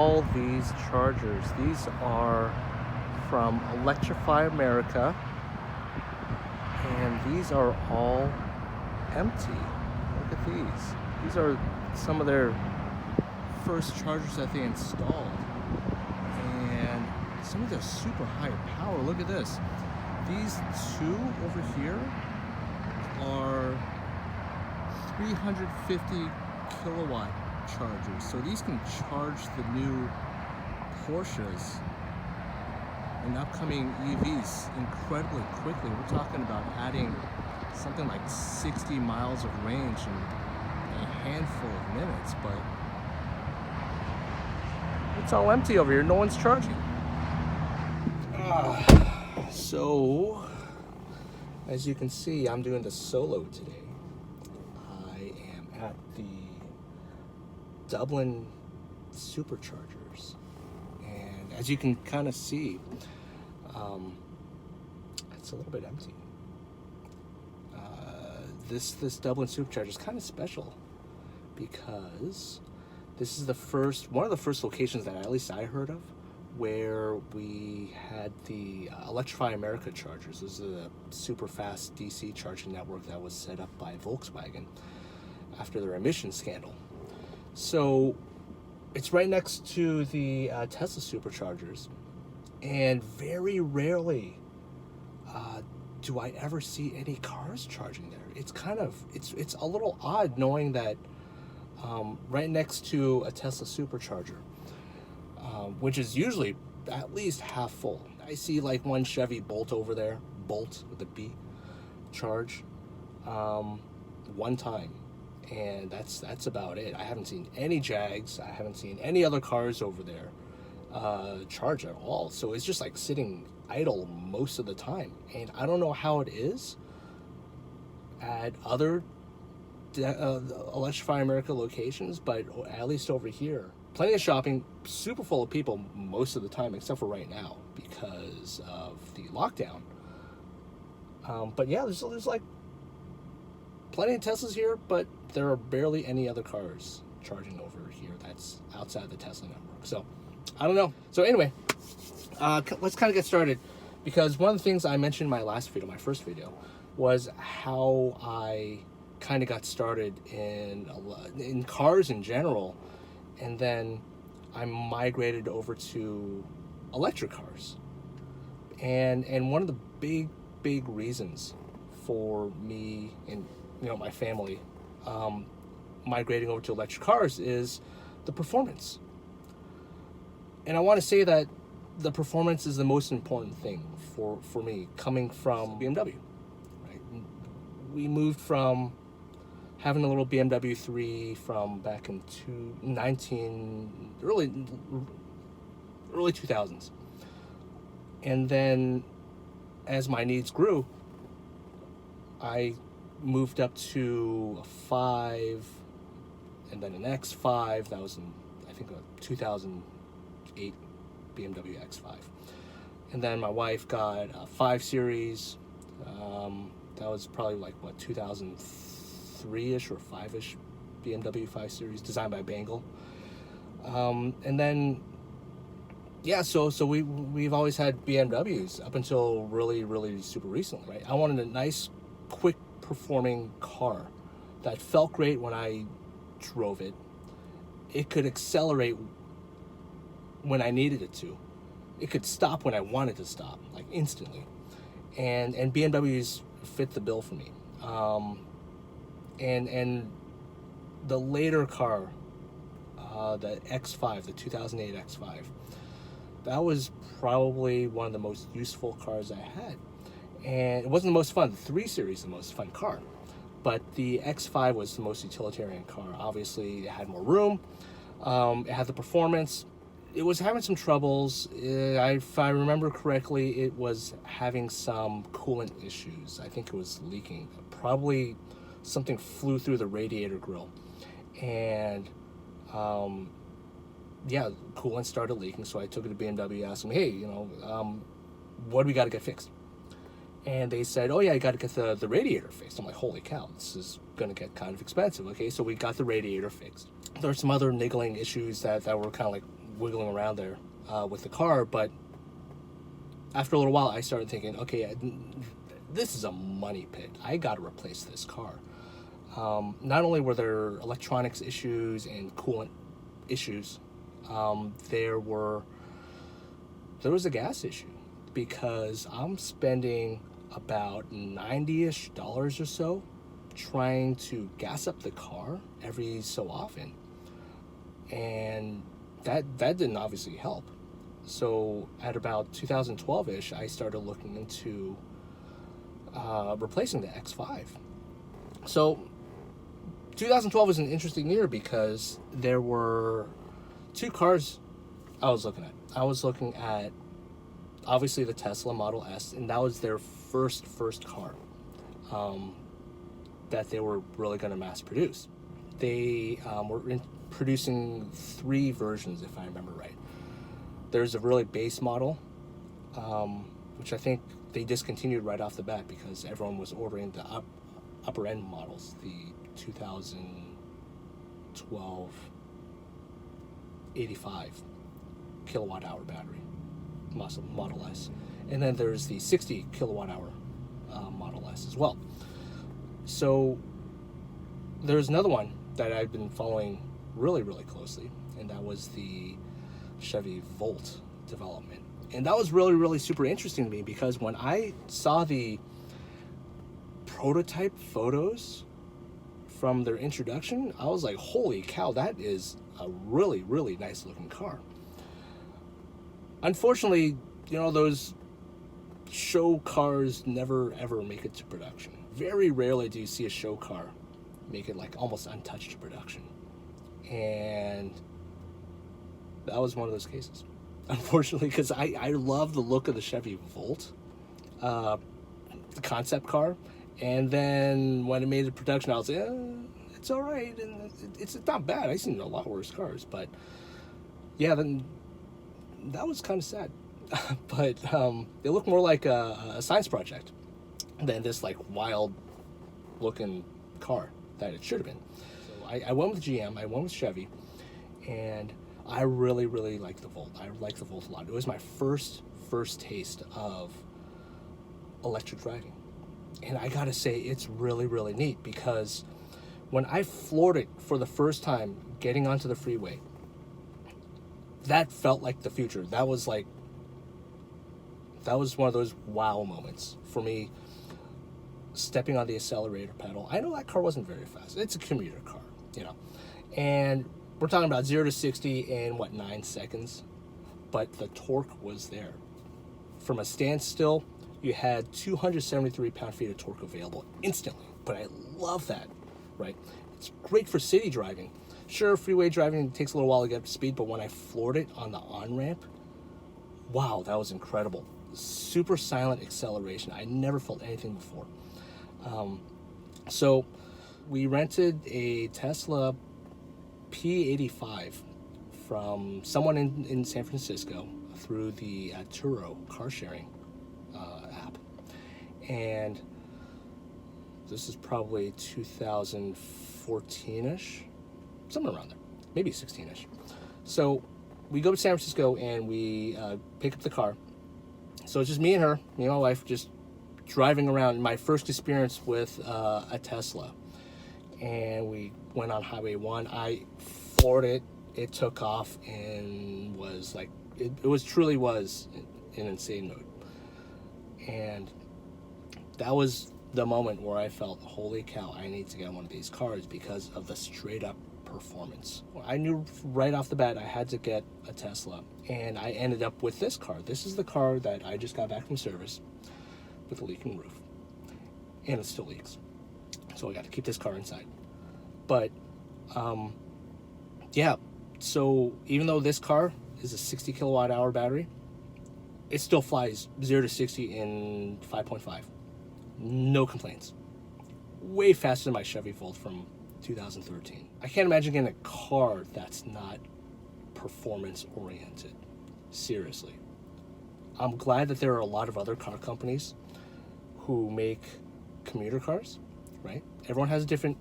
all these chargers. These are from Electrify America, and these are all empty. Look at these. These are some of their first chargers that they installed, and some of them are super high power. Look at this. These two over here are 350 kilowatt chargers, so these can charge the new Porsches and upcoming EVs incredibly quickly. We're talking about adding something like 60 miles of range in a handful of minutes, but it's all empty over here. No one's charging. So, as you can see, I'm doing the solo today. I am at the Dublin Superchargers, and as you can kind of see, it's a little bit empty. This Dublin Supercharger is kind of special because this is one of the first locations that at least I heard of where we had the Electrify America chargers. This is a super fast DC charging network that was set up by Volkswagen after their emissions scandal. So it's right next to the Tesla Superchargers, and very rarely do I ever see any cars charging there. It's a little odd knowing that right next to a Tesla Supercharger, which is usually at least half full. I see like one Chevy Bolt over there, Bolt with a B, charge one time, and that's about it. I haven't seen any Jags. I haven't seen any other cars over there charge at all. So it's just like sitting idle most of the time, and I don't know how it is at other Electrify America locations, but at least over here, plenty of shopping, super full of people most of the time, except for right now because of the lockdown. But yeah, there's like plenty of Teslas here, but there are barely any other cars charging over here that's outside the Tesla network. So I don't know. So anyway, let's kind of get started, because one of the things I mentioned in my last video, my first video, was how I kind of got started in cars in general, and then I migrated over to electric cars. And one of the big reasons for me and my family migrating over to electric cars is the performance. And I want to say that the performance is the most important thing for me, coming from BMW. Right? We moved from having a little BMW 3 from back in early 2000s. And then as my needs grew, I moved up to a 5, and then an X5. That was in, I think, a 2008 BMW X5. And then my wife got a 5 Series. That was probably like, 2003-ish or 5-ish BMW 5 Series, designed by Bangle. And then, yeah, so we've always had BMWs up until really super recently, right? I wanted a nice, quick performing car that felt great when I drove it. It could accelerate when I needed it to. It could stop when I wanted to stop, like instantly. And BMWs fit the bill for me. And the later car, the X5, the 2008 X5, that was probably one of the most useful cars I had. And it wasn't the most fun. The 3 Series, the most fun car. But the X5 was the most utilitarian car. Obviously, it had more room. It had the performance. It was having some troubles. If I remember correctly, it was having some coolant issues. I think it was leaking. Probably something flew through the radiator grill. And coolant started leaking. So I took it to BMW, asked them, hey, what do we got to get fixed? And they said, oh yeah, you got to get the radiator fixed. I'm like, holy cow, this is going to get kind of expensive. Okay, so we got the radiator fixed. There were some other niggling issues that were kind of like wiggling around there with the car. But after a little while, I started thinking, okay, this is a money pit. I got to replace this car. Not only were there electronics issues and coolant issues, there was a gas issue, because I'm spending about $90-ish or so trying to gas up the car every so often, and that didn't obviously help. So at about 2012-ish, I started looking into replacing the X5. So 2012 was an interesting year because there were two cars I was looking at. I was looking at, obviously, the Tesla Model S, and that was their first car that they were really going to mass produce. They were producing 3 versions, if I remember right. There's a really base model, which I think they discontinued right off the bat because everyone was ordering the upper end models, the 2012 85 kilowatt hour battery Model S. And then there's the 60 kilowatt hour Model S as well. So there's another one that I've been following really, really closely, and that was the Chevy Volt development. And that was really, really super interesting to me because when I saw the prototype photos from their introduction, I was like, holy cow, that is a really, really nice looking car. Unfortunately, those show cars never ever make it to production. Very rarely do you see a show car make it like almost untouched to production. And that was one of those cases, unfortunately, because I love the look of the Chevy Volt, the concept car. And then when it made it to production, I was like, it's all right, and it's not bad. I've seen a lot worse cars, but yeah, then that was kind of sad. But they look more like a science project than this like wild looking car that it should have been. So I went with GM, I went with Chevy, and I really, really like the Volt. I like the Volt a lot. It was my first taste of electric driving. And I gotta say, it's really, really neat because when I floored it for the first time getting onto the freeway, that felt like the future. That was one of those wow moments for me, stepping on the accelerator pedal. I know that car wasn't very fast. It's a commuter car, and we're talking about 0 to 60 in 9 seconds, but the torque was there. From a standstill, you had 273 pound-feet of torque available instantly, but I love that, right? It's great for city driving. Sure, freeway driving takes a little while to get up to speed, but when I floored it on the on-ramp, wow, that was incredible. Super silent acceleration. I never felt anything before. So we rented a Tesla P85 from someone in San Francisco through the Turo car sharing app. And this is probably 2014-ish, somewhere around there, maybe 16-ish. So we go to San Francisco and we pick up the car. So it's just me and her, me and my wife, just driving around. My first experience with a Tesla. And we went on Highway 1. I floored it. It took off and was like, it truly was an insane mode. And that was the moment where I felt, holy cow, I need to get one of these cars because of the straight up performance. I knew right off the bat I had to get a Tesla, and I ended up with this car. This is the car that I just got back from service with a leaking roof, and it still leaks. So I got to keep this car inside. But yeah, so even though this car is a 60 kilowatt hour battery, it still flies 0 to 60 in 5.5. No complaints. Way faster than my Chevy Volt from 2013. I can't imagine getting a car that's not performance oriented. Seriously. I'm glad that there are a lot of other car companies who make commuter cars, right? Everyone has a different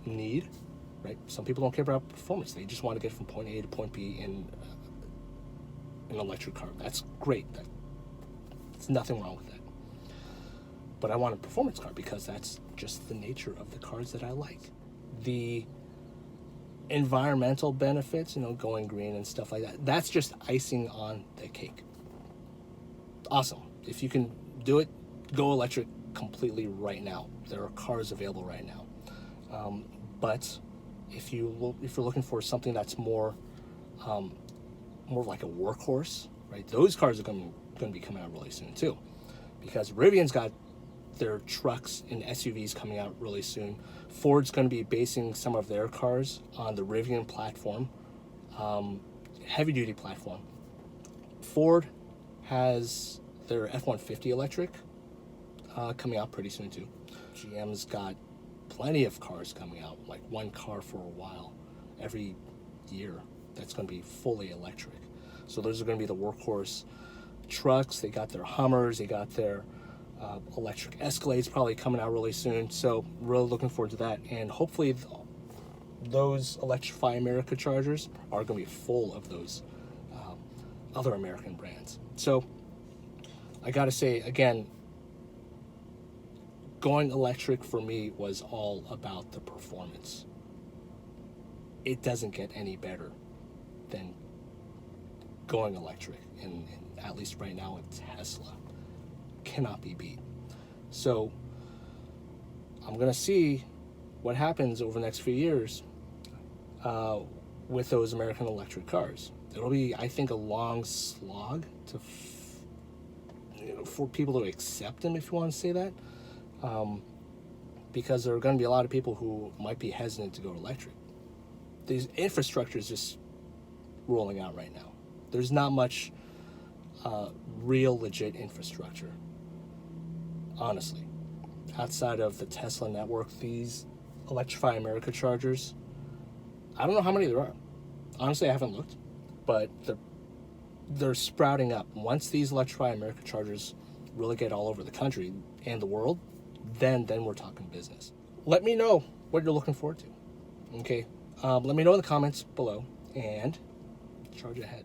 need, right? Some people don't care about performance. They just want to get from point A to point B in an electric car. That's great. There's nothing wrong with that. But I want a performance car because that's just the nature of the cars that I like. The environmental benefits, going green and stuff like that, that's just icing on the cake. Awesome. If you can do it, go electric completely right now. There are cars available right now. But if you're looking for something that's more like a workhorse, right? Those cars are going to be coming out really soon too, because Rivian's got their trucks and SUVs coming out really soon. Ford's going to be basing some of their cars on the Rivian platform, heavy-duty platform. Ford has their F-150 electric coming out pretty soon too. GM's got plenty of cars coming out, like one car for a while, every year that's going to be fully electric. So those are going to be the workhorse trucks. They got their Hummers, they got their electric Escalades probably coming out really soon. So really looking forward to that. And hopefully those Electrify America chargers are going to be full of those other American brands. So I got to say, again, going electric for me was all about the performance. It doesn't get any better than going electric, and at least right now it's Tesla. Cannot be beat. So I'm going to see what happens over the next few years with those American electric cars. It'll be, I think, a long slog for people to accept them, if you want to say that, because there are going to be a lot of people who might be hesitant to go electric. The infrastructure is just rolling out right now. There's not much real legit infrastructure, honestly. Outside of the Tesla network, these Electrify America chargers, I don't know how many there are. Honestly, I haven't looked, but they're sprouting up. Once these Electrify America chargers really get all over the country and the world, then we're talking business. Let me know what you're looking forward to. Okay, let me know in the comments below, and charge ahead.